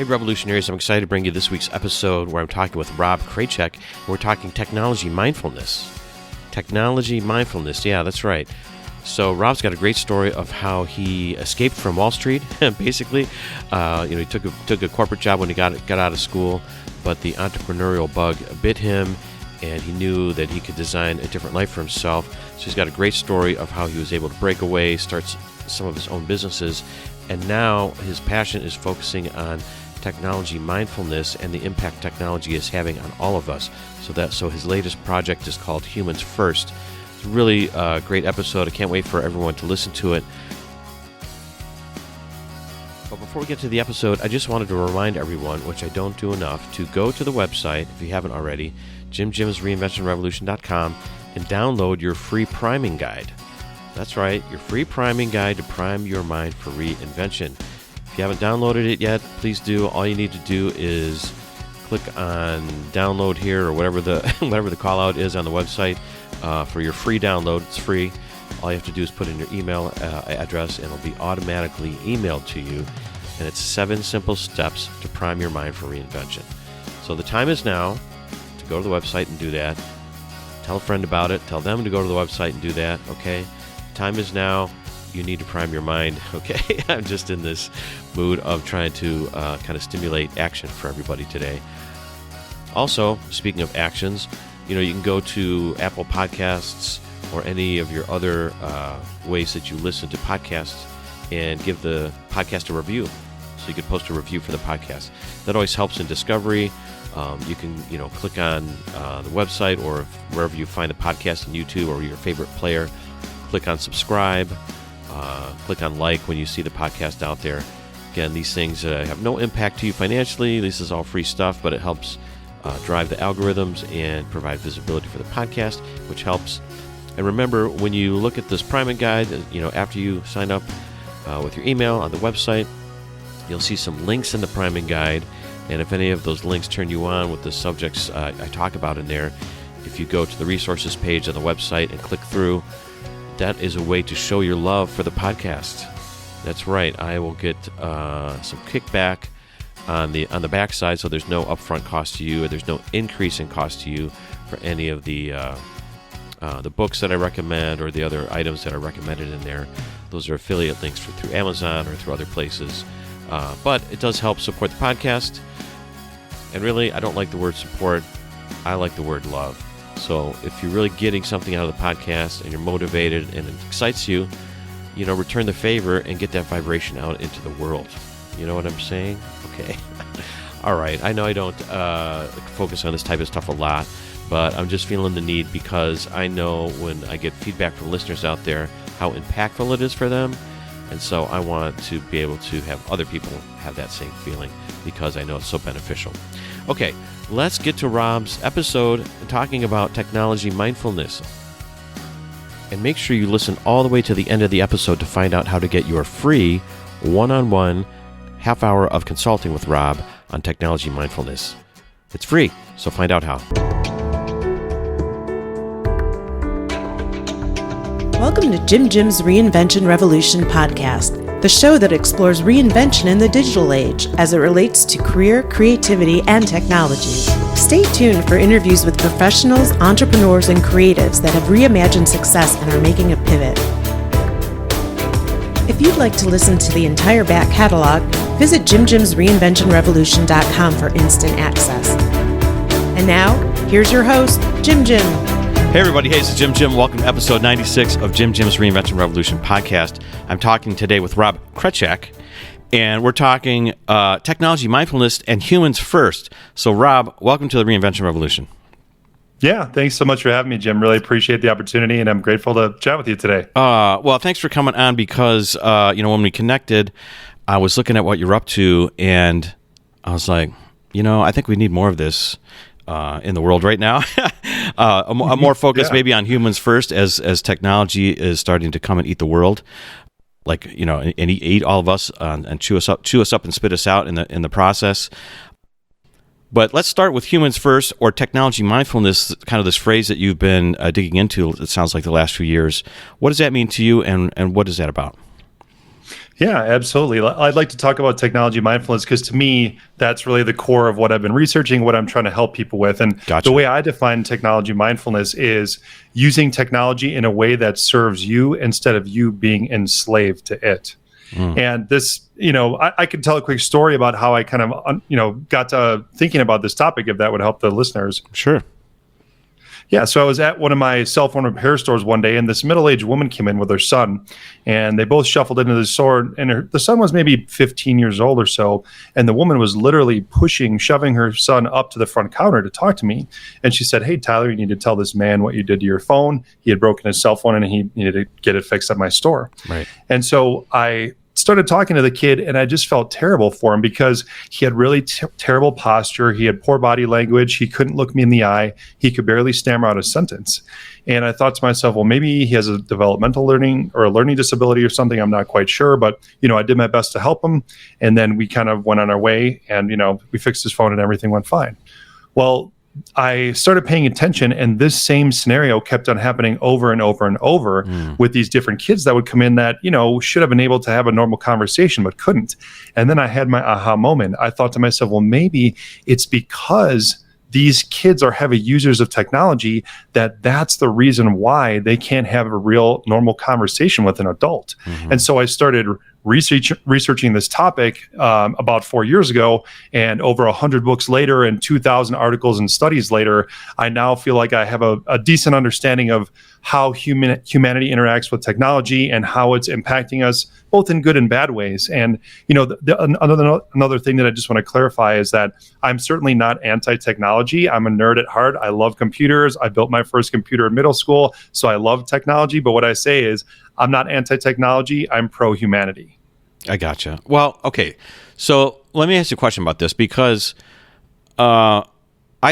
Hey Revolutionaries, I'm excited to bring you this week's episode where I'm talking with Rob Krecak, and we're talking technology mindfulness. Technology mindfulness, yeah, that's right. So Rob's got a great story of how he escaped from Wallstreet, basically. He took a corporate job when he got out of school, but the entrepreneurial bug bit him, and he knew that he could design a different life for himself. So he's got a great story of how he was able to break away, start some of his own businesses, and now his passion is focusing on technology mindfulness and the impact technology is having on all of us. So his latest project is called Humans First. It's really a great episode. I can't wait for everyone to listen to it. But before we get to the episode, I just wanted to remind everyone, which I don't do enough, to go to the website, if you haven't already, JimJim'sReinventionRevolution.com, and download your free priming guide. That's right, your free priming guide to prime your mind for reinvention. If you haven't downloaded it yet, please do. All you need to do is click on download here or whatever the call out is on the website for your free download. It's free. All you have to do is put in your email address and it'll be automatically emailed to you. And it's 7 simple steps to prime your mind for reinvention. So the time is now to go to the website and do that. Tell a friend about it. Tell them to go to the website and do that, okay? Time is now. You need to prime your mind, okay? I'm just in this mood of trying to kind of stimulate action for everybody today. Also, speaking of actions, you can go to Apple Podcasts or any of your other ways that you listen to podcasts and give the podcast a review. So you could post a review for the podcast. That always helps in discovery. You can, click on the website or wherever you find the podcast on YouTube or your favorite player. Click on subscribe. Click on like when you see the podcast out there. Again, these things have no impact to you financially. This is all free stuff, but it helps drive the algorithms and provide visibility for the podcast, which helps. And remember, when you look at this priming guide, after you sign up with your email on the website, you'll see some links in the priming guide. And if any of those links turn you on with the subjects I talk about in there, if you go to the resources page on the website and click through, that is a way to show your love for the podcast. That's right. I will get some kickback on the backside, so there's no upfront cost to you, or there's no increase in cost to you for any of the books that I recommend or the other items that are recommended in there. Those are affiliate links through Amazon or through other places. But it does help support the podcast. And really, I don't like the word support. I like the word love. So if you're really getting something out of the podcast and you're motivated and it excites you, return the favor and get that vibration out into the world. You know what I'm saying? Okay. All right. I know I don't focus on this type of stuff a lot, but I'm just feeling the need because I know when I get feedback from listeners out there how impactful it is for them. And so I want to be able to have other people have that same feeling because I know it's so beneficial. Okay, let's get to Rob's episode talking about technology mindfulness. And make sure you listen all the way to the end of the episode to find out how to get your free one-on-one half hour of consulting with Rob on technology mindfulness. It's free, so find out how. Welcome to Jim Jim's Reinvention Revolution podcast, the show that explores reinvention in the digital age as it relates to career, creativity, and technology. Stay tuned for interviews with professionals, entrepreneurs, and creatives that have reimagined success and are making a pivot. If you'd like to listen to the entire back catalog, visit JimJim'sReinventionRevolution.com for instant access. And now, here's your host, Jim Jim. Hey everybody, hey, this is Jim Jim. Welcome to episode 96 of Jim Jim's Reinvention Revolution podcast. I'm talking today with Rob Krecak, and we're talking technology mindfulness and humans first. So Rob, welcome to the Reinvention Revolution. Yeah, thanks so much for having me, Jim. Really appreciate the opportunity, and I'm grateful to chat with you today. Well, thanks for coming on because, when we connected, I was looking at what you're up to, and I was like, I think we need more of this in the world right now. A more focus maybe on humans first as technology is starting to come and eat the world, and eat all of us and chew us up and spit us out in the process. But let's start with humans first, or technology mindfulness, kind of this phrase that you've been digging into, it sounds like, the last few years. What does that mean to you, and what is that about? Yeah, absolutely. I'd like to talk about technology mindfulness because to me, that's really the core of what I've been researching, what I'm trying to help people with. And Gotcha. the way I define technology mindfulness is using technology in a way that serves you instead of you being enslaved to it. And this, I could tell a quick story about how I kind of, got to thinking about this topic, if that would help the listeners. Sure. Yeah, so I was at one of my cell phone repair stores one day, and this middle-aged woman came in with her son, and they both shuffled into the store, and the son was maybe 15 years old or so, and the woman was literally shoving her son up to the front counter to talk to me, and she said, "Hey, Tyler, you need to tell this man what you did to your phone. He had broken his cell phone, and he needed to get it fixed at my store." Right. And so I started talking to the kid, and I just felt terrible for him because he had really terrible posture. He had poor body language. He couldn't look me in the eye. He could barely stammer out a sentence. And I thought to myself, well, maybe he has a developmental learning or a learning disability or something. I'm not quite sure, but I did my best to help him. And then we kind of went on our way, and we fixed his phone and everything went fine. Well, I started paying attention, and this same scenario kept on happening over and over and over with these different kids that would come in that, should have been able to have a normal conversation, but couldn't. And then I had my aha moment. I thought to myself, well, maybe it's because these kids are heavy users of technology that's the reason why they can't have a real normal conversation with an adult. And so I started researching this topic about 4 years ago, and over 100 books later and 2,000 articles and studies later, I now feel like I have a decent understanding of how humanity interacts with technology and how it's impacting us both in good and bad ways. And another thing that I just want to clarify is that I'm certainly not anti-technology. I'm a nerd at heart. I love computers. I built my first computer in middle school, so I love technology. But what I say is I'm not anti-technology. I'm pro-humanity. I gotcha. Well, okay. So let me ask you a question about this, because I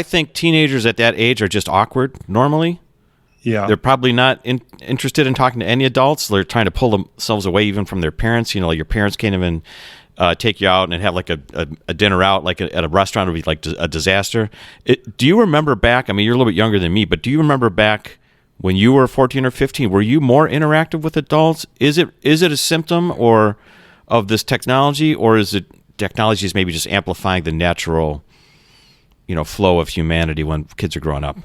think teenagers at that age are just awkward normally. Yeah. They're probably not interested in talking to any adults. They're trying to pull themselves away even from their parents. Your parents can't even take you out and have like a dinner out, like at a restaurant would be like a disaster. Do you remember back, you're a little bit younger than me, but do you remember back when you were 14 or 15, were you more interactive with adults? Is it a symptom of this technology, or is it technology is maybe just amplifying the natural, flow of humanity when kids are growing up?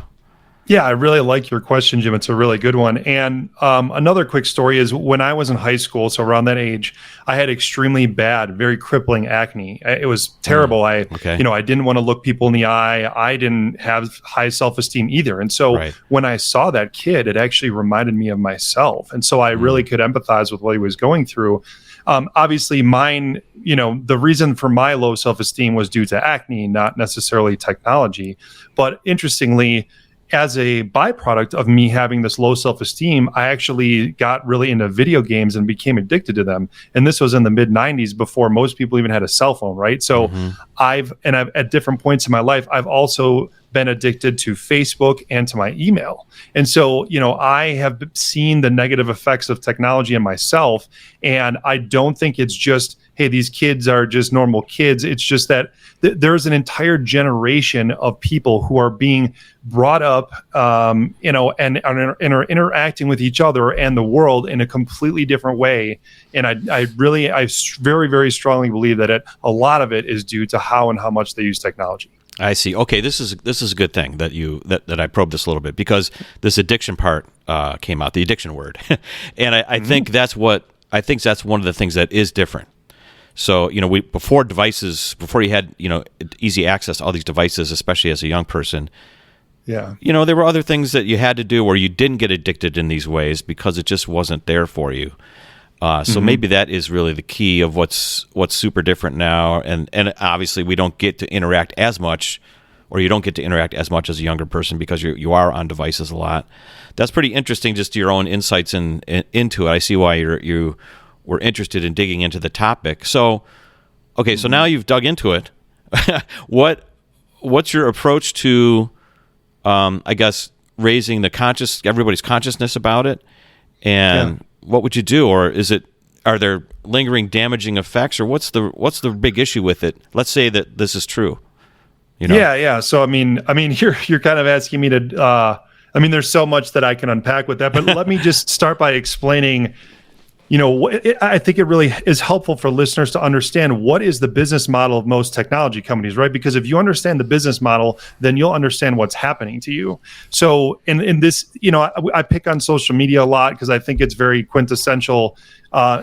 Yeah, I really like your question, Jim. It's a really good one. And another quick story is when I was in high school, so around that age, I had extremely bad, very crippling acne. It was terrible. I didn't want to look people in the eye. I didn't have high self-esteem either. And so when I saw that kid, it actually reminded me of myself. And so I really could empathize with what he was going through. Obviously, mine, the reason for my low self-esteem was due to acne, not necessarily technology. But interestingly, as a byproduct of me having this low self-esteem, I actually got really into video games and became addicted to them. And this was in the mid 90s before most people even had a cell phone, right? So I've at different points in my life, I've also been addicted to Facebook and to my email. And so, I have seen the negative effects of technology in myself. And I don't think it's just, hey, these kids are just normal kids. It's just that there's an entire generation of people who are being brought up, and are interacting with each other and the world in a completely different way. And I very, very strongly believe that a lot of it is due to how and how much they use technology. I see. Okay, this is a good thing that I probed this a little bit, because this addiction part came out, the addiction word, and I think that's one of the things that is different. So before you had easy access to all these devices, especially as a young person. Yeah. There were other things that you had to do where you didn't get addicted in these ways because it just wasn't there for you. So maybe that is really the key of what's super different now. And obviously we don't get to interact as much, or you don't get to interact as much as a younger person because you are on devices a lot. That's pretty interesting, just your own insights into it. I see why you were interested in digging into the topic. So, okay, so now you've dug into it. What's your approach to, I guess, raising everybody's consciousness about it? And what would you do? Or are there lingering damaging effects, or what's the big issue with it? Let's say that this is true. Yeah. So you're kind of asking me to. There's so much that I can unpack with that, but let me just start by explaining, I think it really is helpful for listeners to understand what is the business model of most technology companies, right? Because if you understand the business model, then you'll understand what's happening to you. So in this, I pick on social media a lot because I think it's very quintessential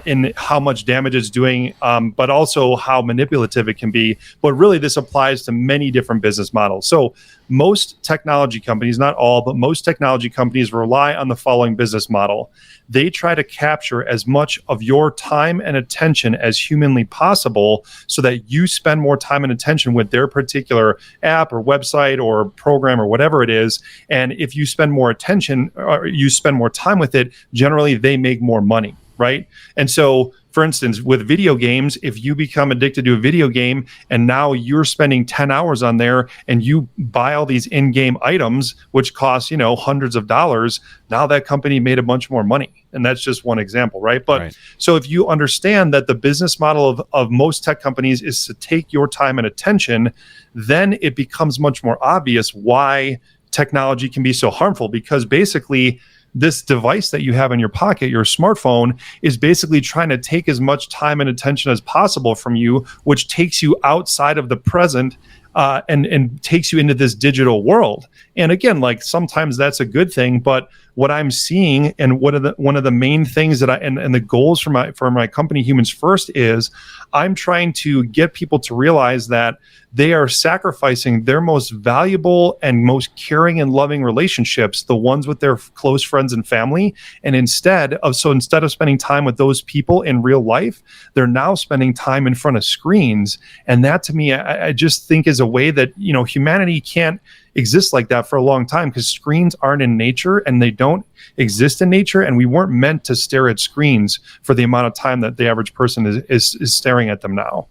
in how much damage it's doing, but also how manipulative it can be. But really, this applies to many different business models. So most technology companies, not all, but most technology companies rely on the following business model. They try to capture as much of your time and attention as humanly possible so that you spend more time and attention with their particular app or website or program or whatever it is. And if you spend more attention or you spend more time with it, generally they make more money. Right. And so, for instance, with video games, if you become addicted to a video game and now you're spending 10 hours on there and you buy all these in-game items, which cost, hundreds of dollars, now that company made a bunch more money. And that's just one example. Right. But So if you understand that the business model of most tech companies is to take your time and attention, then it becomes much more obvious why technology can be so harmful, because basically, this device that you have in your pocket, your smartphone, is basically trying to take as much time and attention as possible from you, which takes you outside of the present and takes you into this digital world. And again, like sometimes that's a good thing, but what I'm seeing and one of the main things that and the goals for my company Humans First is I'm trying to get people to realize that they are sacrificing their most valuable and most caring and loving relationships, the ones with their close friends and family. And instead of spending time with those people in real life, they're now spending time in front of screens. And that to me, I just think is a way that, humanity can't exist like that for a long time, because screens aren't in nature and they don't exist in nature. And we weren't meant to stare at screens for the amount of time that the average person is staring at them now.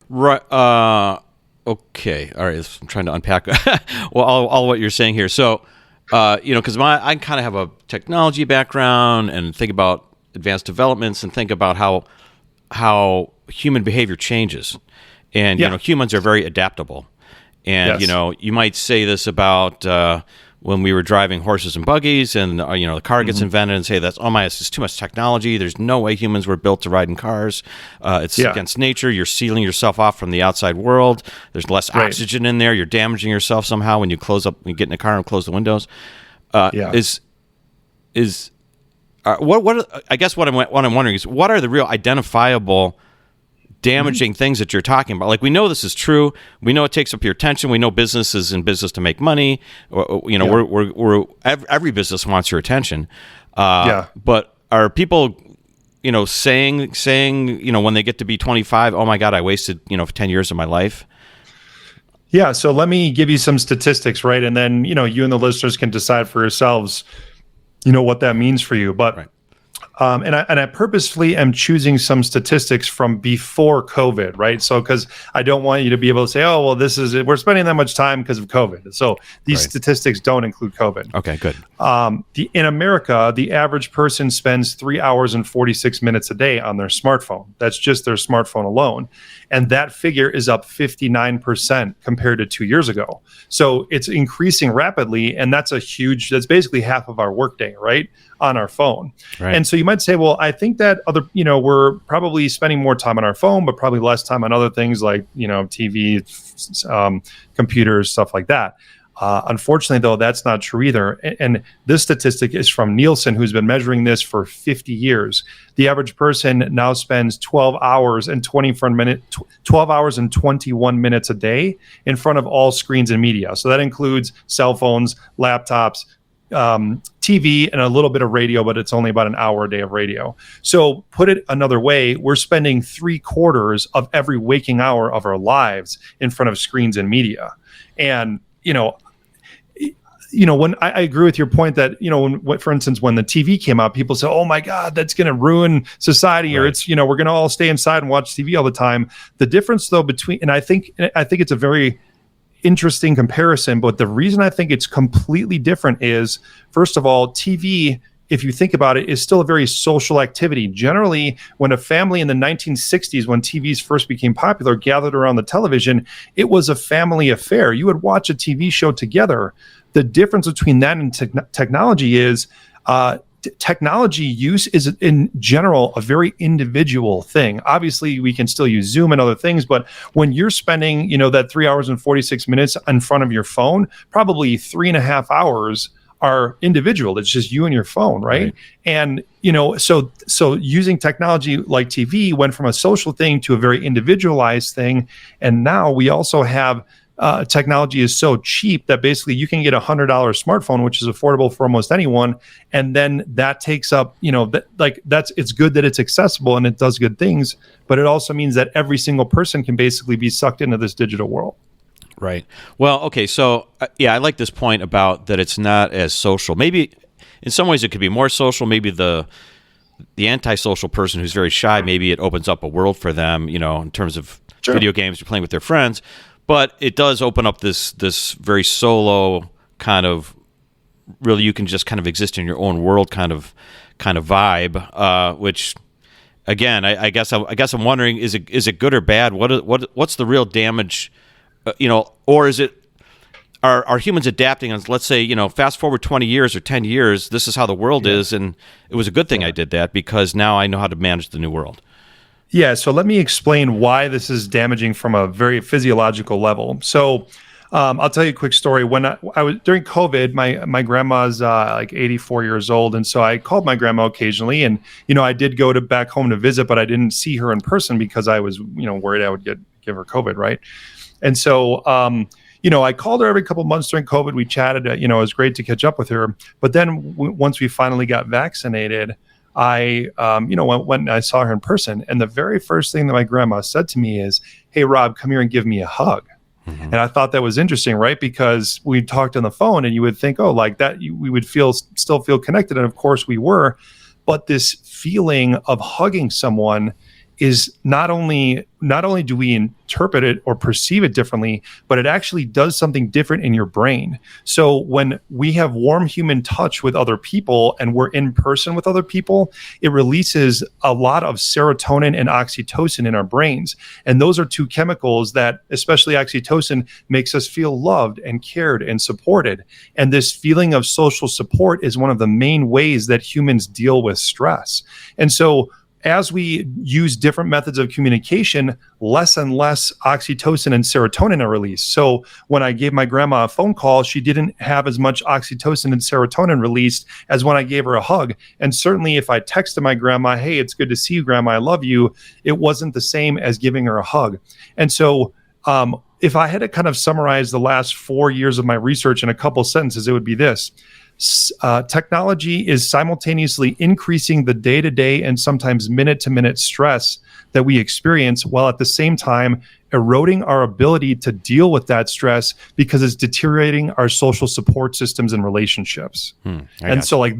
Right. Okay. All right. I'm trying to unpack all what you're saying here. So, because I kind of have a technology background and think about advanced developments and think about how human behavior changes. And, humans are very adaptable. And, yes. You might say this about when we were driving horses and buggies and, the car gets invented and say it's too much technology. There's no way humans were built to ride in cars. It's against nature. You're sealing yourself off from the outside world. There's less oxygen in there. You're damaging yourself somehow when you get in a car and close the windows. What I'm wondering is, what are the real identifiable damaging things that you're talking about? Like, we know this is true. We know it takes up your attention. We know business is in business to make money. Every business wants your attention. But are people, saying, when they get to be 25, oh my God, I wasted, 10 years of my life? Yeah. So let me give you some statistics, right? And then, you and the listeners can decide for yourselves, what that means for you. But And I purposefully am choosing some statistics from before COVID, right? So, because I don't want you to be able to say, oh, well, we're spending that much time because of COVID. So these statistics don't include COVID. Okay, good. In America, the average person spends 3 hours and 46 minutes a day on their smartphone. That's just their smartphone alone. And that figure is up 59% compared to 2 years ago. So it's increasing rapidly. And that's that's basically half of our workday, right? On our phone. Right. And so you might say, well, I think that we're probably spending more time on our phone, but probably less time on other things like, TV, computers, stuff like that. Unfortunately, though, that's not true either. And this statistic is from Nielsen, who's been measuring this for 50 years. The average person now spends 12 hours and 21 minutes a day in front of all screens and media. So that includes cell phones, laptops, TV, and a little bit of radio, but it's only about an hour a day of radio. So put it another way, we're spending 3/4 of every waking hour of our lives in front of screens and media. And, when I agree with your point that, for instance, when the TV came out, people say, oh my God, that's going to ruin society, or it's, we're going to all stay inside and watch TV all the time. The difference though and I think it's a very interesting comparison, but the reason I think it's completely different is, first of all, TV, if you think about it, is still a very social activity. Generally, when a family in the 1960s, when TVs first became popular, gathered around the television, it was a family affair. You would watch a TV show together. The difference between that and technology is technology use is in general a very individual thing. Obviously, we can still use Zoom and other things, but when you're spending, that 3 hours and 46 minutes in front of your phone, probably 3.5 hours are individual. It's just you and your phone, right? And so using technology like TV went from a social thing to a very individualized thing, and now we also have technology is so cheap that basically you can get $100 smartphone, which is affordable for almost anyone, and then that takes up, it's good that it's accessible and it does good things, but it also means that every single person can basically be sucked into this digital world. Right. Well, okay. So, I like this point about that it's not as social. Maybe in some ways it could be more social. Maybe the antisocial person who's very shy, maybe it opens up a world for them, in terms of video games, you're playing with their friends. But it does open up this very solo kind of, really you can just kind of exist in your own world kind of vibe, which again, I guess I'm wondering, is it good or bad? What's the real damage? Or is it, are humans adapting? And let's say, fast forward 20 years or 10 years, this is how the world is, and it was a good thing I did that because now I know how to manage the new world. Yeah, so let me explain why this is damaging from a very physiological level. So I'll tell you a quick story. When I was during COVID, my grandma's like 84 years old, and so I called my grandma occasionally, and I did go back home to visit, but I didn't see her in person because I was worried I would give her COVID, right? And so I called her every couple of months during COVID. We chatted. It was great to catch up with her. But then once we finally got vaccinated, I went and I saw her in person, and the very first thing that my grandma said to me is, "Hey, Rob, come here and give me a hug." Mm-hmm. And I thought that was interesting, right? Because we talked on the phone, and you would think, oh, like that, we would still feel connected, and of course we were. But this feeling of hugging someone is not only do we interpret it or perceive it differently, but it actually does something different in your brain. So when we have warm human touch with other people and we're in person with other people, it releases a lot of serotonin and oxytocin in our brains. And those are two chemicals that, especially oxytocin, makes us feel loved and cared and supported. And this feeling of social support is one of the main ways that humans deal with stress. And so as we use different methods of communication, less and less oxytocin and serotonin are released. So when I gave my grandma a phone call, she didn't have as much oxytocin and serotonin released as when I gave her a hug. And certainly if I texted my grandma, "Hey, it's good to see you, Grandma, I love you," it wasn't the same as giving her a hug. And so if I had to kind of summarize the last 4 years of my research in a couple sentences, it would be this. Technology is simultaneously increasing the day-to-day and sometimes minute-to-minute stress that we experience, while at the same time eroding our ability to deal with that stress because it's deteriorating our social support systems and relationships. And so like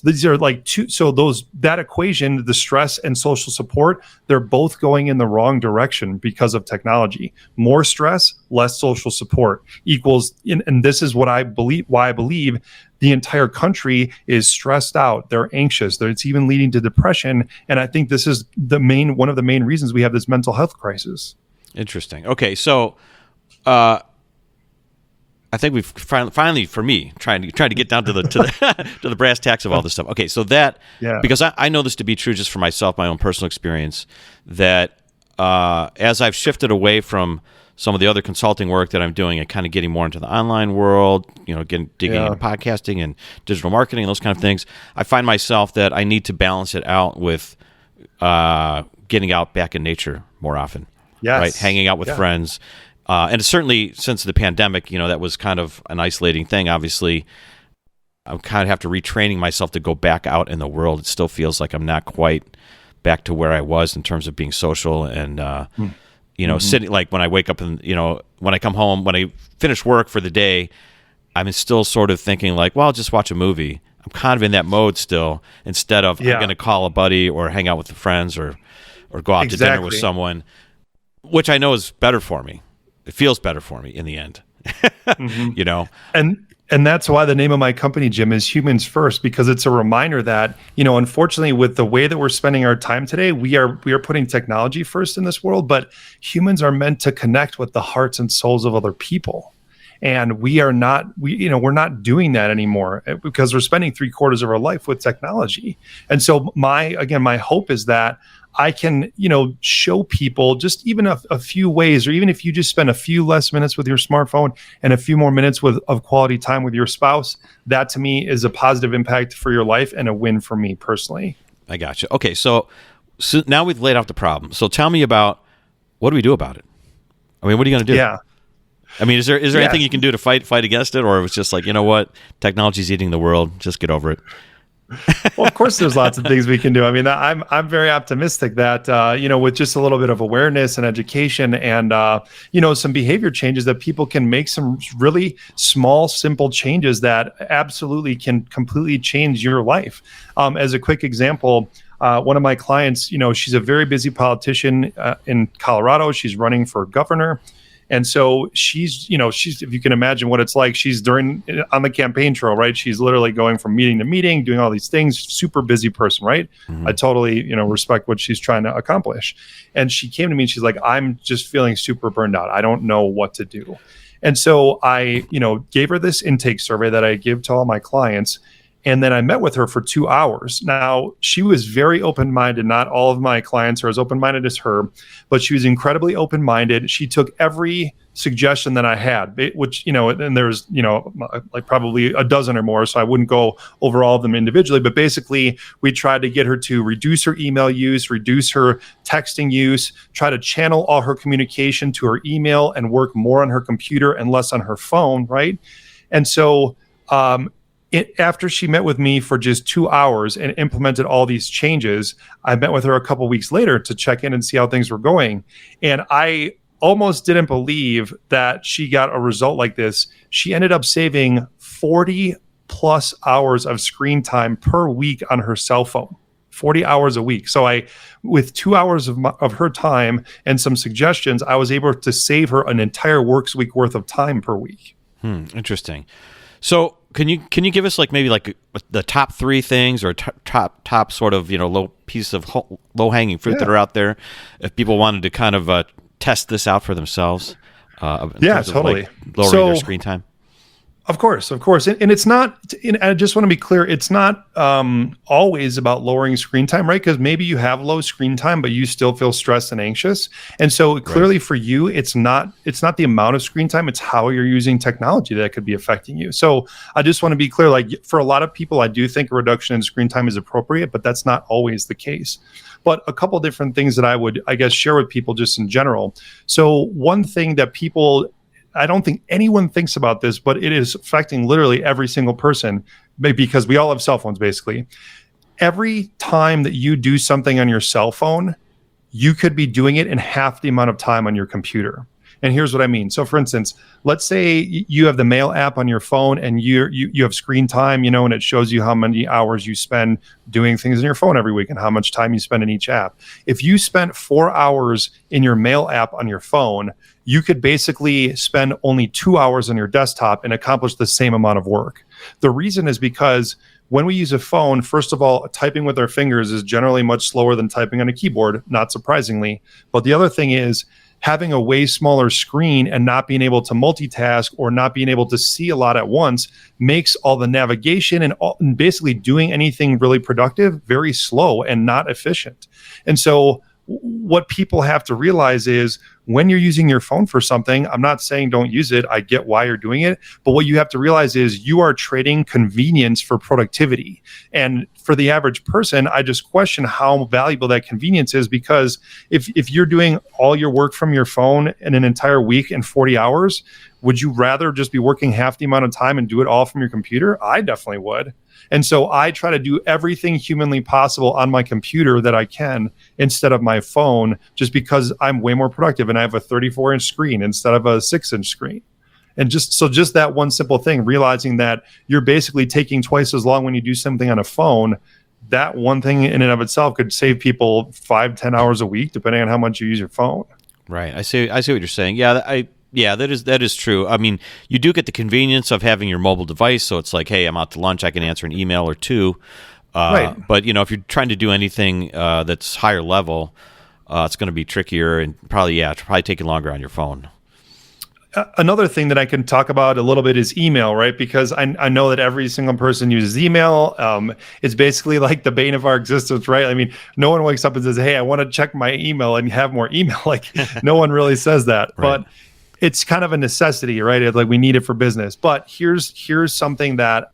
these are like two, so that equation, the stress and social support, they're both going in the wrong direction because of technology. More stress, less social support equals, and this is why I believe the entire country is stressed out. They're anxious. It's even leading to depression. And I think this is one of the main reasons we have this mental health crisis. Interesting. Okay, so I think we've finally, for me, trying to get down to the to the brass tacks of all this stuff. Okay, so because I know this to be true just for myself, my own personal experience, that as I've shifted away from some of the other consulting work that I'm doing and kind of getting more into the online world, digging into podcasting and digital marketing and those kind of things, I find myself that I need to balance it out with getting out back in nature more often, right? Hanging out with friends. And certainly since the pandemic, that was kind of an isolating thing. Obviously, I kind of have to retraining myself to go back out in the world. It still feels like I'm not quite back to where I was in terms of being social and, sitting, like when I wake up and, when I come home, when I finish work for the day, I'm still sort of thinking like, well, I'll just watch a movie. I'm kind of in that mode still, instead of I'm going to call a buddy or hang out with the friends or go out to dinner with someone, which I know is better for me. It feels better for me in the end, And that's why the name of my company, Jim, is Humans First, because it's a reminder that, unfortunately, with the way that we're spending our time today, we are putting technology first in this world, but humans are meant to connect with the hearts and souls of other people. And we're not doing that anymore because we're spending 3/4 of our life with technology. And so my hope is that I can, show people just even a few ways, or even if you just spend a few less minutes with your smartphone and a few more minutes of quality time with your spouse, that to me is a positive impact for your life and a win for me personally. I gotcha. Okay, so now we've laid out the problem. So tell me about, what do we do about it? I mean, what are you going to do? Yeah. I mean, is there anything you can do to fight against it, or it was just like, you know what, technology's eating the world, just get over it? Well, of course, there's lots of things we can do. I mean, I'm very optimistic that with just a little bit of awareness and education and some behavior changes, that people can make some really small, simple changes that absolutely can completely change your life. As a quick example, one of my clients, she's a very busy politician in Colorado. She's running for governor. And so she's, if you can imagine what it's like, she's on the campaign trail, right? She's literally going from meeting to meeting, doing all these things, super busy person, right? Mm-hmm. I totally, respect what she's trying to accomplish. And she came to me and she's like, I'm just feeling super burned out. I don't know what to do. And so I, gave her this intake survey that I give to all my clients. And then I met with her for 2 hours. Now, she was very open-minded. Not all of my clients are as open-minded as her, but she was incredibly open-minded. She took every suggestion that I had, which, and there's, like probably a dozen or more, so I wouldn't go over all of them individually. But basically, we tried to get her to reduce her email use, reduce her texting use, try to channel all her communication to her email and work more on her computer and less on her phone, right? And so, after she met with me for just 2 hours and implemented all these changes, I met with her a couple weeks later to check in and see how things were going. And I almost didn't believe that she got a result like this. She ended up saving 40 plus hours of screen time per week on her cell phone. 40 hours a week. So with 2 hours of her time and some suggestions, I was able to save her an entire works week worth of time per week. Interesting. So can you give us maybe the top 3 things or top sort of low piece of low hanging fruit that are out there if people wanted to kind of test this out for themselves? Yeah, totally. Lowering their screen time. Of course. And it's not, and I just want to be clear, it's not always about lowering screen time, right? Because maybe you have low screen time, but you still feel stressed and anxious. And so clearly for you, it's not the amount of screen time, it's how you're using technology that could be affecting you. So I just want to be clear, for a lot of people, I do think a reduction in screen time is appropriate, but that's not always the case. But a couple different things that I would, share with people just in general. So one thing that I don't think anyone thinks about this, but it is affecting literally every single person because we all have cell phones, basically. Every time that you do something on your cell phone, you could be doing it in half the amount of time on your computer. And here's what I mean. So for instance, let's say you have the mail app on your phone and you have screen time, and it shows you how many hours you spend doing things in your phone every week and how much time you spend in each app. If you spent 4 hours in your mail app on your phone, you could basically spend only 2 hours on your desktop and accomplish the same amount of work. The reason is because when we use a phone, first of all, typing with our fingers is generally much slower than typing on a keyboard, not surprisingly. But the other thing is, having a way smaller screen and not being able to multitask or not being able to see a lot at once makes all the navigation and basically doing anything really productive very slow and not efficient. And so what people have to realize is when you're using your phone for something, I'm not saying don't use it. I get why you're doing it. But what you have to realize is you are trading convenience for productivity. And for the average person, I just question how valuable that convenience is, because if you're doing all your work from your phone in an entire week in 40 hours, would you rather just be working half the amount of time and do it all from your computer? I definitely would. And so I try to do everything humanly possible on my computer that I can instead of my phone, just because I'm way more productive and I have a 34-inch screen instead of a 6-inch screen. And just that one simple thing, realizing that you're basically taking twice as long when you do something on a phone, that one thing in and of itself could save people 5-10 hours a week, depending on how much you use your phone. Right. I see what you're saying. Yeah, that is true. I mean, you do get the convenience of having your mobile device, so it's like, hey, I'm out to lunch, I can answer an email or two. Right. But if you're trying to do anything that's higher level, it's going to be trickier and probably taking longer on your phone. another thing that I can talk about a little bit is email, right? Because I know that every single person uses email. It's basically like the bane of our existence, right? I mean, no one wakes up and says, hey, I want to check my email and have more email. Like no one really says that, Right. but it's kind of a necessity, right? It's like we need it for business. But here's something that,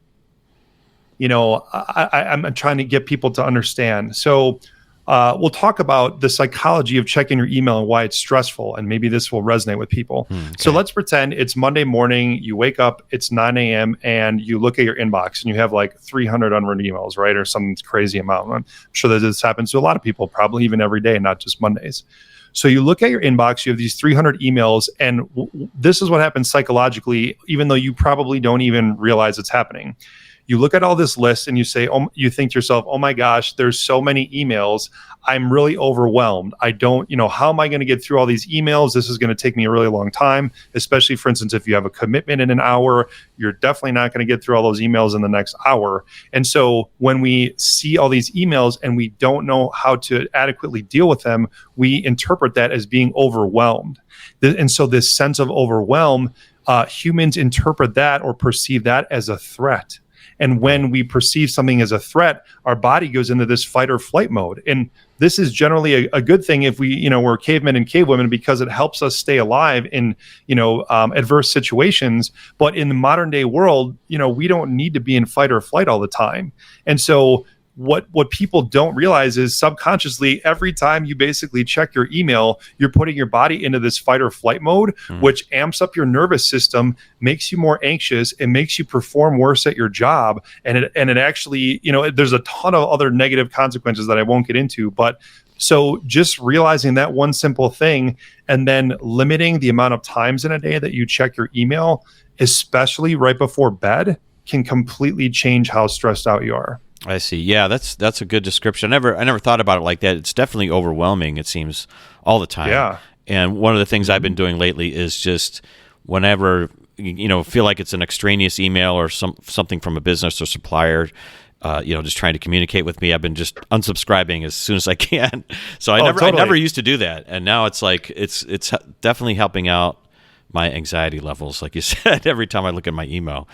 I'm trying to get people to understand. So we'll talk about the psychology of checking your email and why it's stressful, and maybe this will resonate with people. Okay. So let's pretend it's Monday morning, you wake up, it's 9 a.m., and you look at your inbox and you have like 300 unread emails, right? Or some crazy amount. I'm sure that this happens to a lot of people, probably even every day, not just Mondays. So you look at your inbox, you have these 300 emails, and this is what happens psychologically, even though you probably don't even realize it's happening. You look at all this list and you say, you think to yourself, oh my gosh, there's so many emails. I'm really overwhelmed. I don't, how am I going to get through all these emails? This is going to take me a really long time, especially, for instance, if you have a commitment in an hour, you're definitely not going to get through all those emails in the next hour. And so when we see all these emails and we don't know how to adequately deal with them, we interpret that as being overwhelmed. And so this sense of overwhelm, humans interpret that or perceive that as a threat. And when we perceive something as a threat, our body goes into this fight or flight mode. And this is generally a good thing if we're cavemen and cavewomen, because it helps us stay alive in, adverse situations. But in the modern day world, we don't need to be in fight or flight all the time. And so what people don't realize is subconsciously, every time you basically check your email, you're putting your body into this fight or flight mode, which amps up your nervous system, makes you more anxious, and makes you perform worse at your job. And it actually, there's a ton of other negative consequences that I won't get into. But so just realizing that one simple thing, and then limiting the amount of times in a day that you check your email, especially right before bed, can completely change how stressed out you are. I see. Yeah, that's a good description. I never thought about it like that. It's definitely overwhelming, it seems, all the time. Yeah. And one of the things I've been doing lately is just whenever feel like it's an extraneous email or something from a business or supplier, just trying to communicate with me, I've been just unsubscribing as soon as I can. So I never used to do that, and now it's like it's definitely helping out my anxiety levels, like you said, every time I look at my email.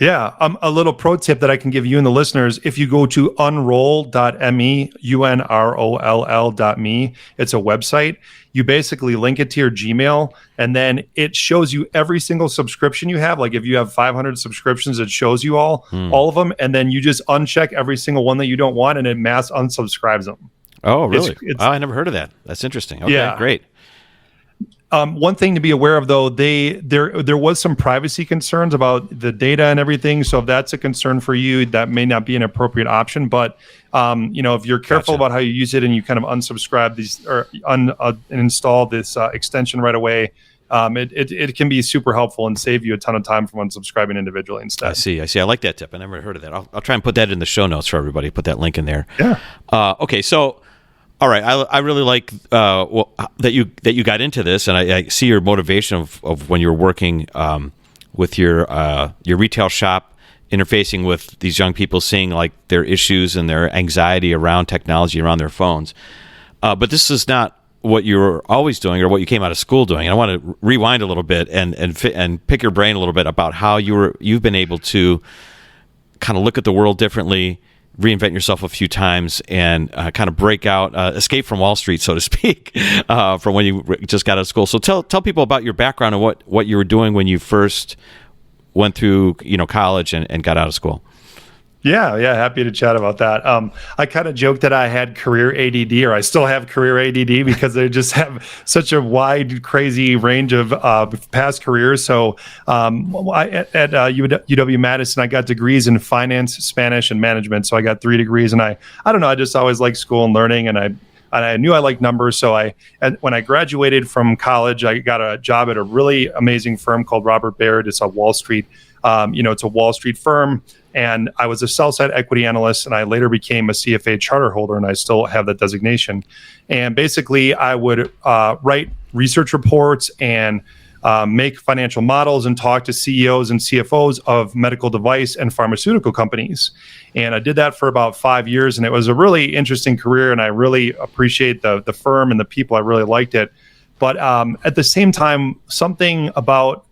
Yeah. A little pro tip that I can give you and the listeners, if you go to unroll.me, unroll.me, it's a website. You basically link it to your Gmail, and then it shows you every single subscription you have. Like if you have 500 subscriptions, it shows you all of them. And then you just uncheck every single one that you don't want, and it mass unsubscribes them. Oh, really? I never heard of that. That's interesting. Okay, yeah. Great. One thing to be aware of, though, there was some privacy concerns about the data and everything. So if that's a concern for you, that may not be an appropriate option. But if you're careful about how you use it and you kind of unsubscribe these or install this extension right away, it can be super helpful and save you a ton of time from unsubscribing individually instead. I see. I like that tip. I never heard of that. I'll try and put that in the show notes for everybody. Put that link in there. Yeah. Okay. So. All right, I really like that you got into this, and I see your motivation of when you're working with your retail shop, interfacing with these young people, seeing like their issues and their anxiety around technology, around their phones. But this is not what you were always doing or what you came out of school doing. And I want to rewind a little bit and pick your brain a little bit about how you've been able to kind of look at the world differently, reinvent yourself a few times, and kind of break out, escape from Wall Street, so to speak, from when you just got out of school. So tell people about your background and what you were doing when you first went through college and got out of school. Yeah, happy to chat about that. I kind of joked that I had career ADD, or I still have career ADD, because they just have such a wide, crazy range of past careers. So at UW-Madison, I got degrees in finance, Spanish, and management. So I got 3 degrees, and I don't know, I just always liked school and learning, and I knew I liked numbers. So when I graduated from college, I got a job at a really amazing firm called Robert Baird. It's a Wallstreet. It's a Wall Street firm. And I was a sell-side equity analyst, and I later became a CFA charter holder, and I still have that designation. And basically, I would write research reports and make financial models and talk to CEOs and CFOs of medical device and pharmaceutical companies. And I did that for about 5 years, and it was a really interesting career, and I really appreciate the firm and the people. I really liked it. But at the same time, something about,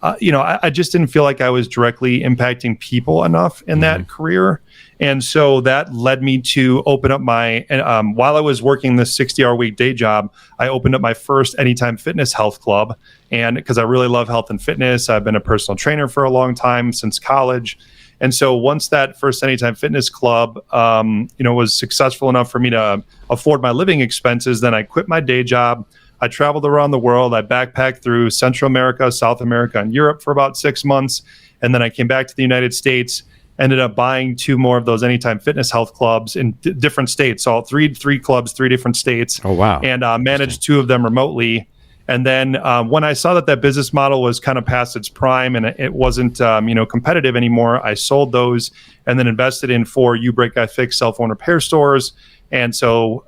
I just didn't feel like I was directly impacting people enough in that career. And so that led me to open up while I was working this 60-hour week day job, I opened up my first Anytime Fitness health club. And because I really love health and fitness, I've been a personal trainer for a long time, since college. And so once that first Anytime Fitness club, was successful enough for me to afford my living expenses, then I quit my day job. I traveled around the world. I backpacked through Central America, South America, and Europe for about 6 months. And then I came back to the United States, ended up buying 2 more of those Anytime Fitness health clubs in different states. So three clubs, 3 different states. Oh, wow. And managed 2 of them remotely. And then when I saw that business model was kind of past its prime and it wasn't, competitive anymore, I sold those and then invested in 4 UBREAKIFIX cell phone repair stores. And so,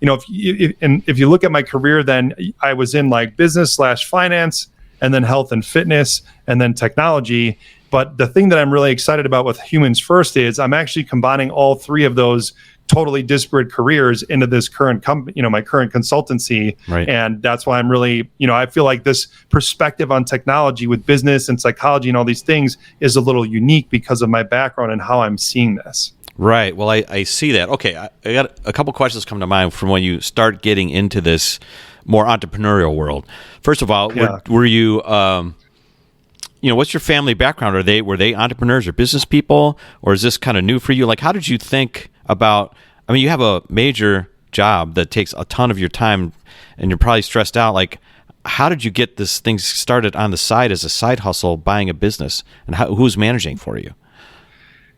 if you look at my career, then I was in like business/finance, and then health and fitness, and then technology. But the thing that I'm really excited about with Humans First is I'm actually combining all 3 of those totally disparate careers into this current company, my current consultancy. Right. And that's why I'm really, I feel like this perspective on technology with business and psychology and all these things is a little unique because of my background and how I'm seeing this. Right. Well, I see that. Okay. I got a couple questions come to mind from when you start getting into this more entrepreneurial world. First of all, were you, what's your family background? Were they entrepreneurs or business people, or is this kind of new for you? Like, how did you think about, you have a major job that takes a ton of your time and you're probably stressed out. Like, how did you get this thing started on the side as a side hustle, buying a business, and who's managing for you?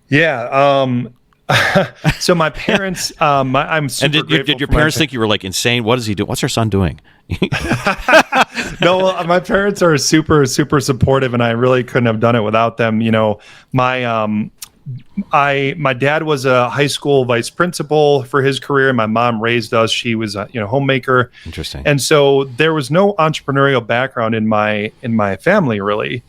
Yeah. So my parents, I'm super and did your parents think you were like insane? What is he doing? What's our son doing? No, my parents are super, super supportive, and I really couldn't have done it without them. My dad was a high school vice principal for his career. My mom raised us. She was a homemaker. Interesting. And so there was no entrepreneurial background in my family really.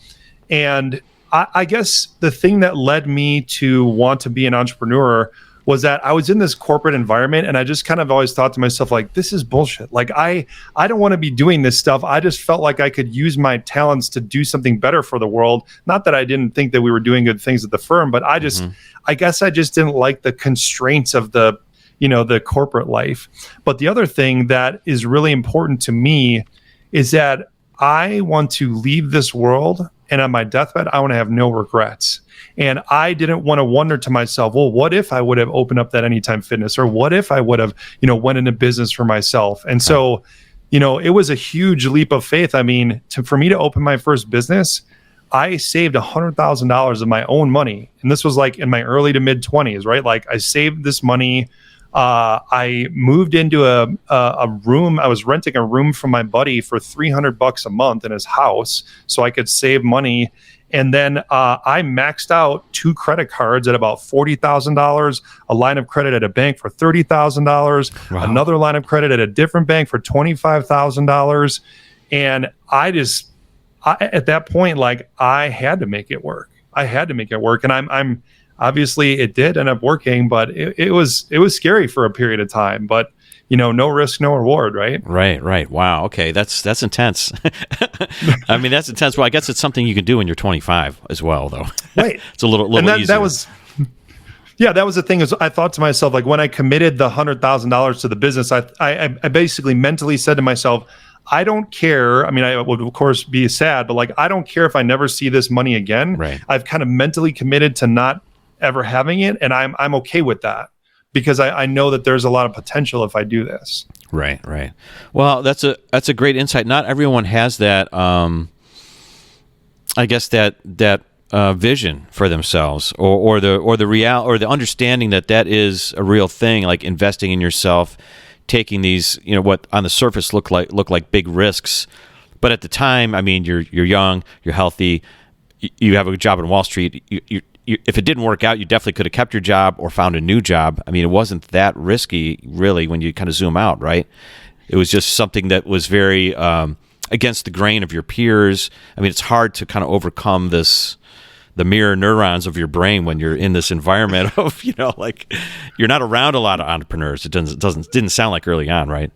And I guess the thing that led me to want to be an entrepreneur was that I was in this corporate environment, and I just kind of always thought to myself, like, this is bullshit. Like, I don't want to be doing this stuff. I just felt like I could use my talents to do something better for the world. Not that I didn't think that we were doing good things at the firm, but I guess I just didn't like the constraints of the corporate life. But the other thing that is really important to me is that I want to leave this world, and on my deathbed, I want to have no regrets. And I didn't want to wonder to myself, well, what if I would have opened up that Anytime Fitness, or what if I would have, went into business for myself? And so, it was a huge leap of faith. For me to open my first business, I saved $100,000 of my own money. And this was like in my early to mid 20s, right? Like, I saved this money. I moved into a room. I was renting a room from my buddy for $300 a month in his house so I could save money. And then I maxed out 2 credit cards at about $40,000, a line of credit at a bank for $30,000, wow, another line of credit at a different bank for $25,000. And at that point, like, I had to make it work. And I'm obviously it did end up working, but it was scary for a period of time. But no risk, no reward, right? Right. Wow. Okay, that's intense. That's intense. Well, I guess it's something you can do when you're 25 as well, though. Right. It's a little easier. That was the thing. Is I thought to myself, like, when I committed the $100,000 to the business, I basically mentally said to myself, I don't care. I would of course be sad, but like, I don't care if I never see this money again. Right. I've kind of mentally committed to not ever having it, and I'm okay with that, because I know that there's a lot of potential if I do this. Right. Well, that's a great insight. Not everyone has that. I guess that vision for themselves, or the understanding that is a real thing, like investing in yourself, taking these, what on the surface look like big risks, but at the time, you're young, you're healthy, you have a job in Wallstreet. If it didn't work out, you definitely could have kept your job or found a new job. It wasn't that risky, really, when you kind of zoom out, right? It was just something that was very against the grain of your peers. It's hard to kind of overcome the mirror neurons of your brain when you're in this environment of, like, you're not around a lot of entrepreneurs. It didn't sound like early on, right?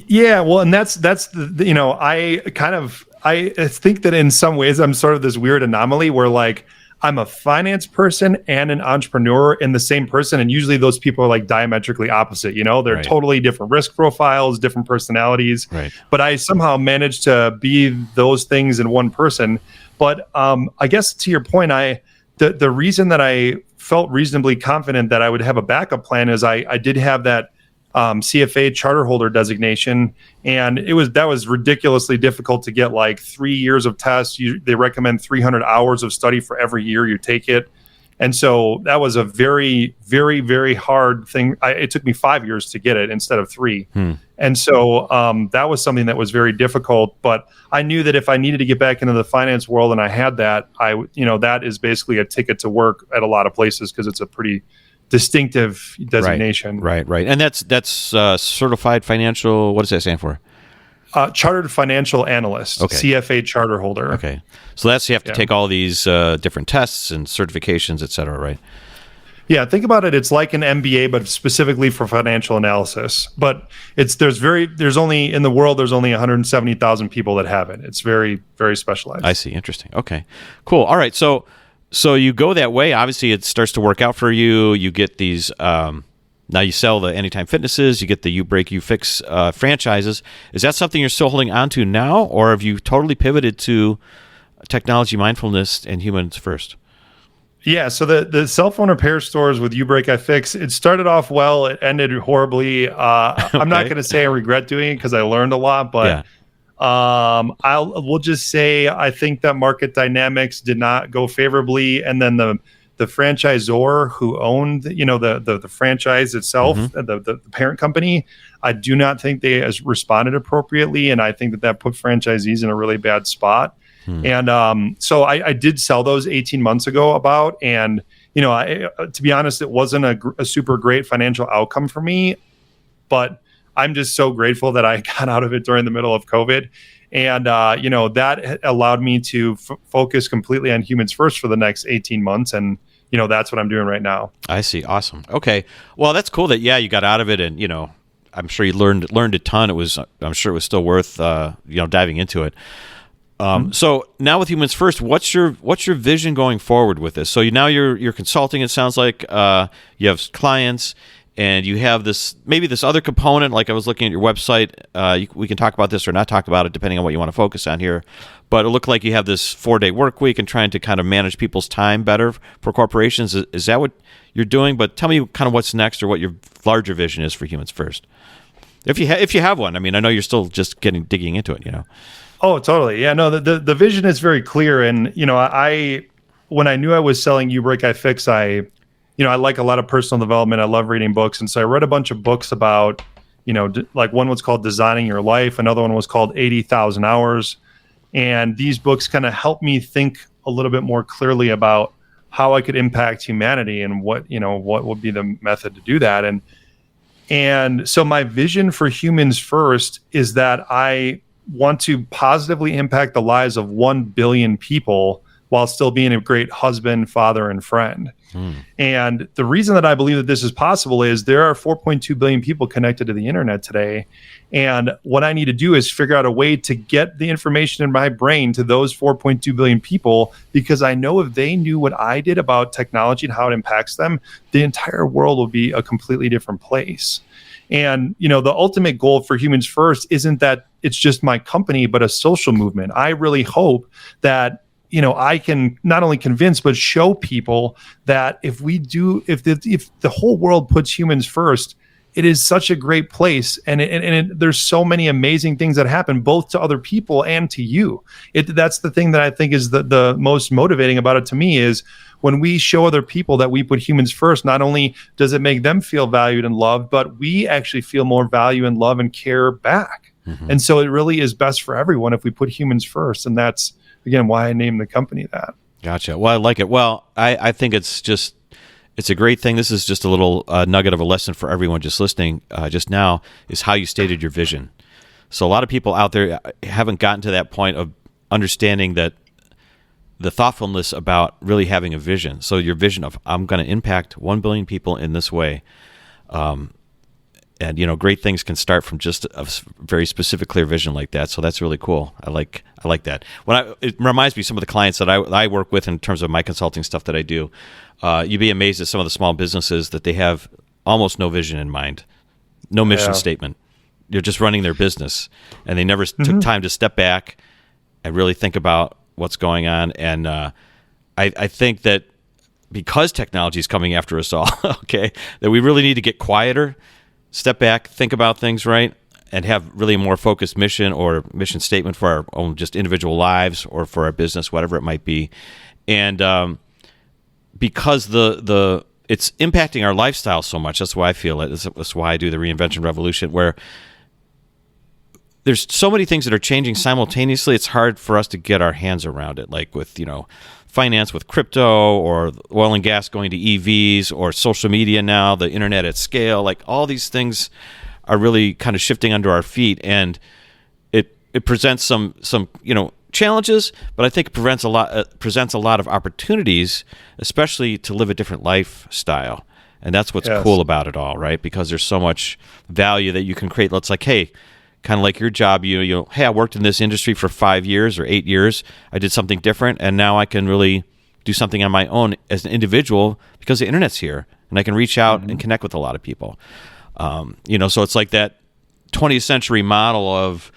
Yeah, well, and that's I think that in some ways I'm sort of this weird anomaly where like I'm a finance person and an entrepreneur in the same person, and usually those people are like diametrically opposite. They're Right. totally different risk profiles, different personalities. Right. But I somehow managed to be those things in one person. But I guess to your point, the reason that I felt reasonably confident that I would have a backup plan is I did have that CFA charter holder designation, and that was ridiculously difficult to get. Like 3 years of tests, they recommend 300 hours of study for every year you take it, and so that was a very, very, very hard thing. It took me 5 years to get it instead of 3, and so that was something that was very difficult. But I knew that if I needed to get back into the finance world and I had that, that is basically a ticket to work at a lot of places because it's a pretty distinctive designation. Right. And that's certified financial. What does that stand for? Chartered financial analyst, Okay. CFA charter holder. Okay. So you have to take all these different tests and certifications, et cetera, right? Yeah, think about it. It's like an MBA, but specifically for financial analysis. But there's only in the world, there's only 170,000 people that have it. It's very, very specialized. I see. Interesting. Okay, cool. All right. So you go that way. Obviously, it starts to work out for you. You get these. Now you sell the Anytime Fitnesses. You get the UBREAKIFIX franchises. Is that something you're still holding on to now, or have you totally pivoted to technology mindfulness and humans first? Yeah. So the cell phone repair stores with UBREAKIFIX, it started off well. It ended horribly. I'm not going to say I regret doing it because I learned a lot, but. Yeah. We'll just say I think that market dynamics did not go favorably, and then the franchisor who owned the franchise itself, the parent company, I do not think they has responded appropriately, and I think that put franchisees in a really bad spot. And so I did sell those 18 months ago and to be honest, it wasn't a super great financial outcome for me, but I'm just so grateful that I got out of it during the middle of COVID. And, that allowed me to focus completely on humans first for the next 18 months. And, that's what I'm doing right now. I see. Awesome. Okay. Well, that's cool that, you got out of it and, I'm sure you learned a ton. I'm sure it was still worth, diving into it. So now with humans first, what's your vision going forward with this? So now you're consulting. It sounds like, you have clients. And you have this other component, like I was looking at your website. We can talk about this or not talk about it, depending on what you want to focus on here. But it looked like you have this 4-day work week and trying to kind of manage people's time better for corporations. Is that what you're doing? But tell me kind of what's next or what your larger vision is for humans first. If you have one. I mean, I know you're still just digging into it, Oh, totally. Yeah, no, the vision is very clear. And, when I knew I was selling UBREAKIFIX, I like a lot of personal development. I love reading books. And so I read a bunch of books about, like one was called Designing Your Life. Another one was called 80,000 Hours. And these books kind of helped me think a little bit more clearly about how I could impact humanity and what would be the method to do that. And so my vision for humans first is that I want to positively impact the lives of 1 billion people while still being a great husband, father, and friend. And the reason that I believe that this is possible is there are 4.2 billion people connected to the internet today. And what I need to do is figure out a way to get the information in my brain to those 4.2 billion people, because I know if they knew what I did about technology and how it impacts them, the entire world will be a completely different place. And, the ultimate goal for Humans First isn't that it's just my company, but a social movement. I really hope that I can not only convince, but show people that if the whole world puts humans first, it is such a great place. And there's so many amazing things that happen both to other people and to you. That's the thing that I think is the most motivating about it to me is when we show other people that we put humans first, not only does it make them feel valued and loved, but we actually feel more value and love and care back. And so it really is best for everyone if we put humans first. And that's, again, why I named the company that. Gotcha. Well, I like it. Well, I think it's a great thing. This is just a little nugget of a lesson for everyone just listening just now, is how you stated your vision. So a lot of people out there haven't gotten to that point of understanding that the thoughtfulness about really having a vision. So your vision of, I'm going to impact 1 billion people in this way. And And, great things can start from just a very specific, clear vision like that. So that's really cool. I like that. It reminds me of some of the clients that I work with in terms of my consulting stuff that I do. You'd be amazed at some of the small businesses that they have almost no vision in mind, no mission statement. They're just running their business, and they never took time to step back and really think about what's going on. And I think that because technology is coming after us all, okay, that we really need to get quieter, step back, think about things, right, and have really a more focused mission or mission statement for our own just individual lives or for our business, whatever it might be. And because it's impacting our lifestyle so much, that's why I feel it. That's why I do the Reinvention Revolution, where there's so many things that are changing simultaneously. It's hard for us to get our hands around it, like with, finance with crypto, or oil and gas going to EVs, or social media now, the internet at scale. Like, all these things are really kind of shifting under our feet, and it presents some challenges, but I think it presents a lot of opportunities, especially to live a different lifestyle. And that's what's cool about it all, right? Because there's so much value that you can create. It's like, hey, kind of like your job, hey, I worked in this industry for 5 years or 8 years. I did something different, and now I can really do something on my own as an individual because the internet's here, and I can reach out and connect with a lot of people. So it's like that 20th century model of,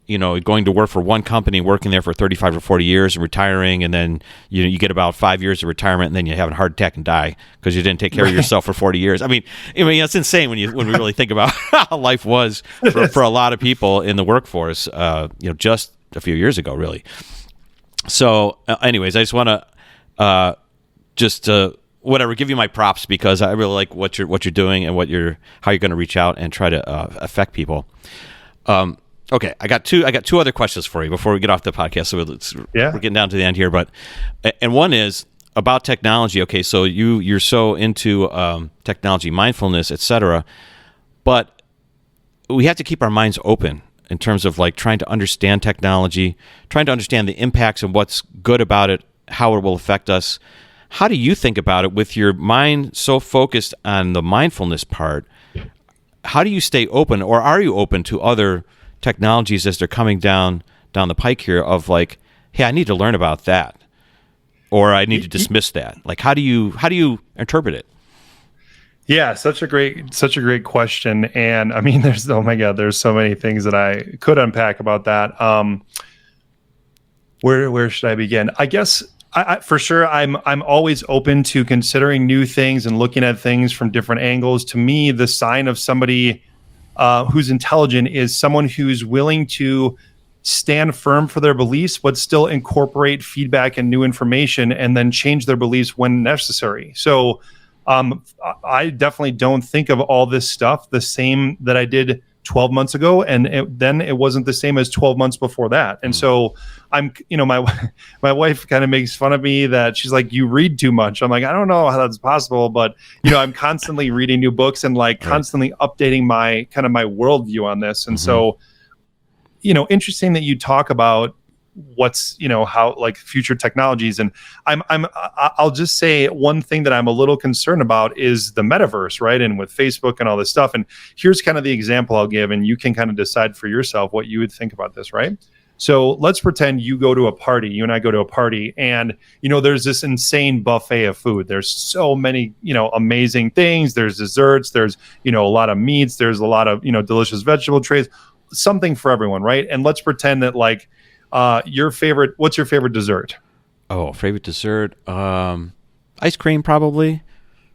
going to work for one company, working there for 35 or 40 years and retiring, and then you get about 5 years of retirement, and then you have a heart attack and die because you didn't take care of yourself for 40 years. I mean, it's insane when we really think about how life was for a lot of people in the workforce, just a few years ago, really. So, anyways, I just want to give you my props, because I really like what you're doing and how you're going to reach out and try to affect people. Okay, I got two other questions for you before we get off the podcast. So we're getting down to the end here, and one is about technology. Okay, so you're so into technology, mindfulness, etc. But we have to keep our minds open in terms of like trying to understand technology, trying to understand the impacts and what's good about it, how it will affect us. How do you think about it with your mind so focused on the mindfulness part? How do you stay open, or are you open to other technologies as they're coming down the pike here of like, hey, I need to learn about that, or I need to dismiss that? Like, how do you interpret it? Yeah, such a great question. And I mean, there's so many things that I could unpack about that. Where should I begin? I guess I for sure I'm always open to considering new things and looking at things from different angles. To me, the sign of somebody who's intelligent is someone who's willing to stand firm for their beliefs, but still incorporate feedback and new information, and then change their beliefs when necessary. So I definitely don't think of all this stuff the same that I did 12 months ago, and then it wasn't the same as 12 months before that. And so I'm, my wife kind of makes fun of me that she's like, you read too much. I'm like, I don't know how that's possible, but I'm constantly reading new books and like constantly updating my worldview on this. And so, interesting that you talk about what's, how like future technologies. And I'll just say one thing that I'm a little concerned about is the metaverse, right? And with Facebook and all this stuff. And here's kind of the example I'll give, and you can kind of decide for yourself what you would think about this, right? So let's pretend you and I go to a party, and, there's this insane buffet of food. There's so many, amazing things. There's desserts, there's, a lot of meats, there's a lot of, delicious vegetable trays, something for everyone, right? And let's pretend that like, what's your favorite dessert? Oh, favorite dessert? Ice cream, probably.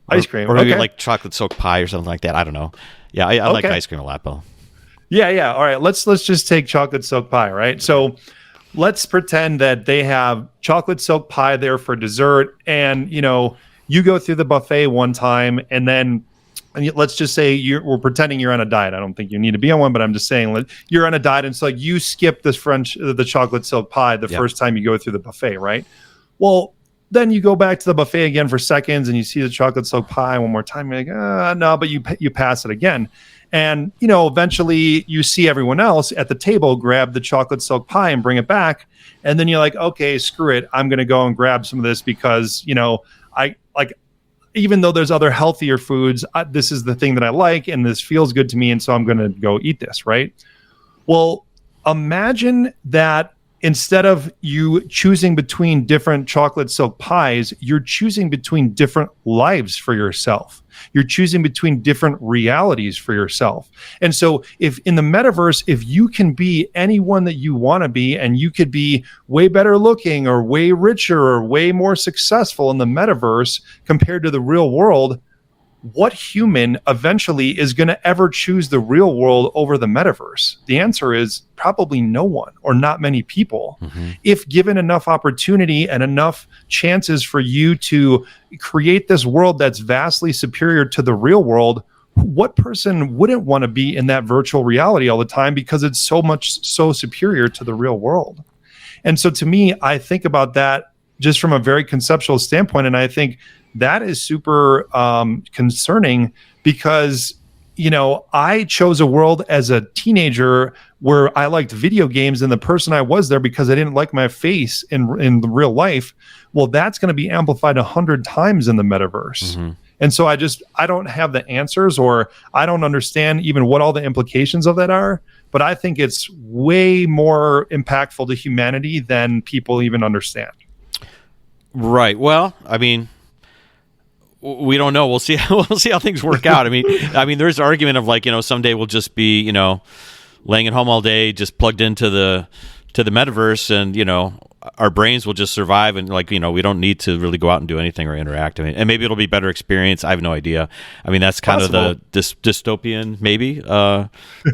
Ice cream. Or maybe like chocolate silk pie or something like that. I don't know. Yeah, I like ice cream a lot, Bill. Yeah. All right. Let's just take chocolate silk pie, right? So let's pretend that they have chocolate silk pie there for dessert, and you go through the buffet one time, and then let's just say we're pretending you're on a diet. I don't think you need to be on one, but I'm just saying you're on a diet, and it's like you skip the chocolate silk pie the first time you go through the buffet, right? Well, then you go back to the buffet again for seconds, and you see the chocolate silk pie one more time. You're like, no, but you pass it again. And, eventually you see everyone else at the table grab the chocolate silk pie and bring it back. And then you're like, okay, screw it. I'm going to go and grab some of this because, even though there's other healthier foods, this is the thing that I like and this feels good to me, and so I'm going to go eat this, right? Well, imagine that instead of you choosing between different chocolate silk pies, you're choosing between different lives for yourself. You're choosing between different realities for yourself. And so if in the metaverse, if you can be anyone that you want to be, and you could be way better looking or way richer or way more successful in the metaverse compared to the real world, what human eventually is going to ever choose the real world over the metaverse? The answer is probably no one, or not many people. If given enough opportunity and enough chances for you to create this world that's vastly superior to the real world, what person wouldn't want to be in that virtual reality all the time because it's so superior to the real world? And so to me, I think about that just from a very conceptual standpoint, and I think that is super concerning because, I chose a world as a teenager where I liked video games and the person I was there because I didn't like my face in the real life. Well, that's going to be amplified 100 times in the metaverse. And so I don't have the answers, or I don't understand even what all the implications of that are. But I think it's way more impactful to humanity than people even understand. Right. Well, I mean, we don't know. We'll see. We'll see how things work out. I mean, there's an argument of like, someday we'll just be, laying at home all day, just plugged into the metaverse, and our brains will just survive, and like, we don't need to really go out and do anything or interact. I mean, and maybe it'll be a better experience. I have no idea. I mean, that's kind of the dystopian maybe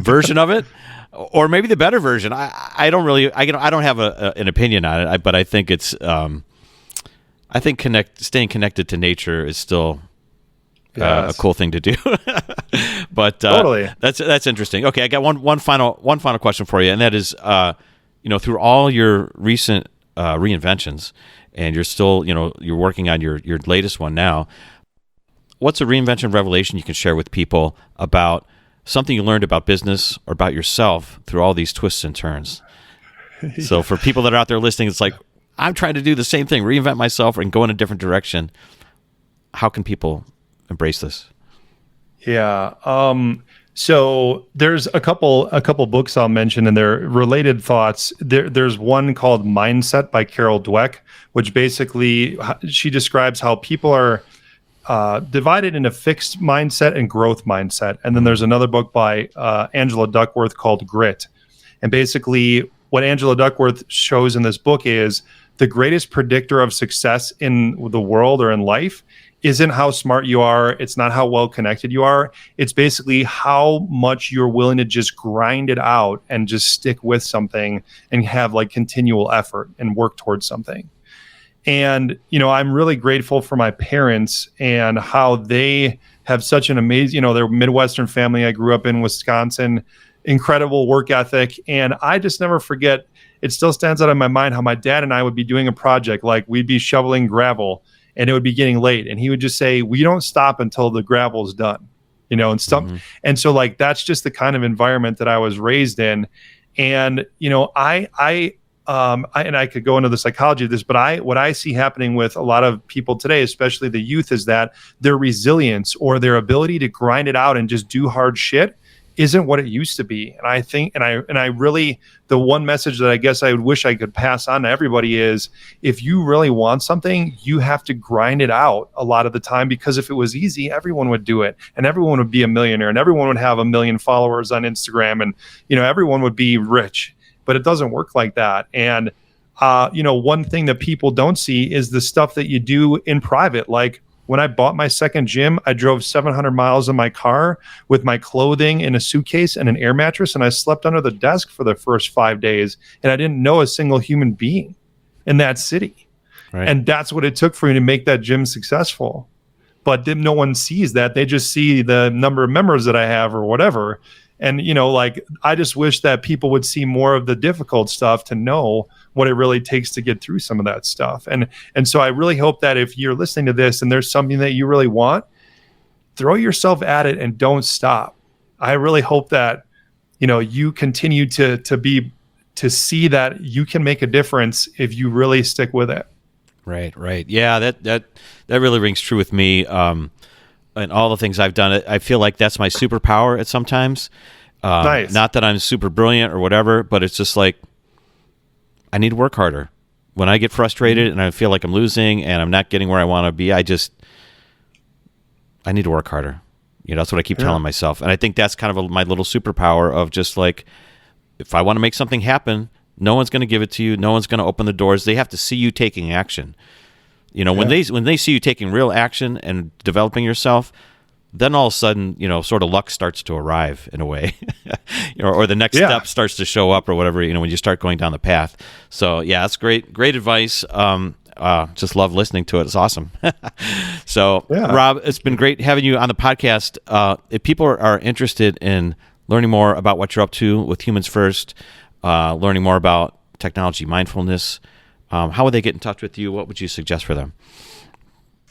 version of it, or maybe the better version. I don't really. I don't have an opinion on it. But I think it's. I think staying connected to nature is still a cool thing to do. But totally, that's interesting. Okay, I got one final question for you, and that is, through all your recent reinventions, and you're still, you're working on your latest one now. What's a reinvention revelation you can share with people about something you learned about business or about yourself through all these twists and turns? So for people that are out there listening, it's like, I'm trying to do the same thing, reinvent myself and go in a different direction. How can people embrace this? Yeah. So there's a couple books I'll mention, and they're related thoughts. There's one called Mindset by Carol Dweck, which basically she describes how people are divided into fixed mindset and growth mindset. And then there's another book by Angela Duckworth called Grit. And basically what Angela Duckworth shows in this book is the greatest predictor of success in the world or in life isn't how smart you are. It's not how well connected you are. It's basically how much you're willing to just grind it out and just stick with something and have like continual effort and work towards something. And, I'm really grateful for my parents and how they have such an amazing, they're a Midwestern family. I grew up in Wisconsin, incredible work ethic. And I just never forget, it still stands out in my mind how my dad and I would be doing a project, like we'd be shoveling gravel and it would be getting late. And he would just say, we don't stop until the gravel's done, and stuff. Mm-hmm. And so like, that's just the kind of environment that I was raised in. And, and I could go into the psychology of this, but what I see happening with a lot of people today, especially the youth, is that their resilience or their ability to grind it out and just do hard shit isn't what it used to be. And I think, and I really, the one message that I guess I would wish I could pass on to everybody is, if you really want something, you have to grind it out a lot of the time, because if it was easy, everyone would do it, and everyone would be a millionaire, and everyone would have 1 million followers on Instagram, and, everyone would be rich. But it doesn't work like that. And, one thing that people don't see is the stuff that you do in private. Like when I bought my second gym, I drove 700 miles in my car with my clothing in a suitcase and an air mattress. And I slept under the desk for the first 5 days. And I didn't know a single human being in that city. Right. And that's what it took for me to make that gym successful. But then no one sees that. They just see the number of members that I have or whatever. And, I just wish that people would see more of the difficult stuff to know what it really takes to get through some of that stuff. And so I really hope that if you're listening to this and there's something that you really want, throw yourself at it and don't stop. I really hope that, you continue to see that you can make a difference if you really stick with it. Right. Yeah, that really rings true with me. And all the things I've done, I feel like that's my superpower at sometimes. Nice. Not that I'm super brilliant or whatever, but it's just like I need to work harder. When I get frustrated and I feel like I'm losing and I'm not getting where I want to be, I need to work harder. That's what I keep telling myself. And I think that's kind of my little superpower of just like, if I want to make something happen, no one's going to give it to you. No one's going to open the doors. They have to see you taking action. When they see you taking real action and developing yourself, then all of a sudden, sort of luck starts to arrive in a way, or the next step starts to show up or whatever, when you start going down the path. So yeah, that's great advice. Just love listening to it. It's awesome. So Rob, it's been great having you on the podcast. If people are interested in learning more about what you're up to with Humans First, learning more about technology mindfulness, how would they get in touch with you? What would you suggest for them?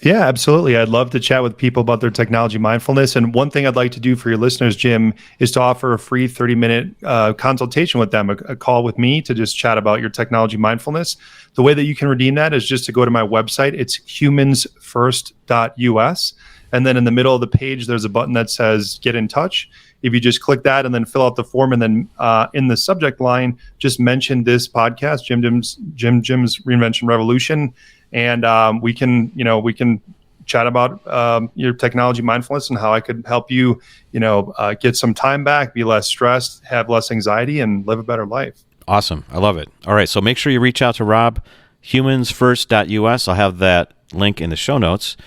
Yeah, absolutely. I'd love to chat with people about their technology mindfulness. And one thing I'd like to do for your listeners, Jim, is to offer a free 30-minute consultation with them, a call with me to just chat about your technology mindfulness. The way that you can redeem that is just to go to my website. It's humansfirst.us. And then in the middle of the page, there's a button that says get in touch. If you just click that and then fill out the form, and then in the subject line, just mention this podcast, Jim's Reinvention Revolution. And we can chat about your technology mindfulness and how I could help you, get some time back, be less stressed, have less anxiety, and live a better life. Awesome. I love it. All right. So make sure you reach out to Rob, humansfirst.us. I'll have that link in the show notes,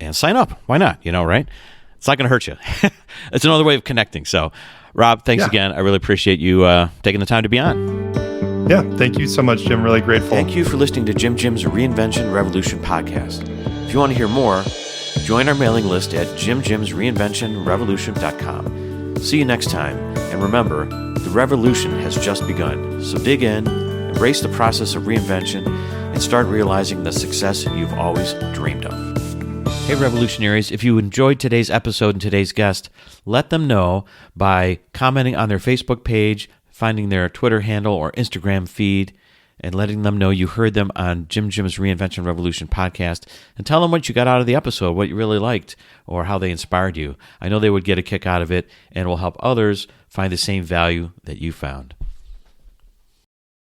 and sign up. Why not? Right? It's not going to hurt you. It's another way of connecting. So Rob, thanks again. I really appreciate you taking the time to be on. Yeah, thank you so much, Jim. Really grateful. Thank you for listening to Jim's Reinvention Revolution podcast. If you want to hear more, join our mailing list at JimJim'sReinventionRevolution.com. See you next time. And remember, the revolution has just begun. So dig in, embrace the process of reinvention, and start realizing the success you've always dreamed of. Hey, revolutionaries, if you enjoyed today's episode and today's guest, let them know by commenting on their Facebook page, finding their Twitter handle or Instagram feed, and letting them know you heard them on Jim's Reinvention Revolution podcast, and tell them what you got out of the episode, what you really liked, or how they inspired you. I know they would get a kick out of it and will help others find the same value that you found.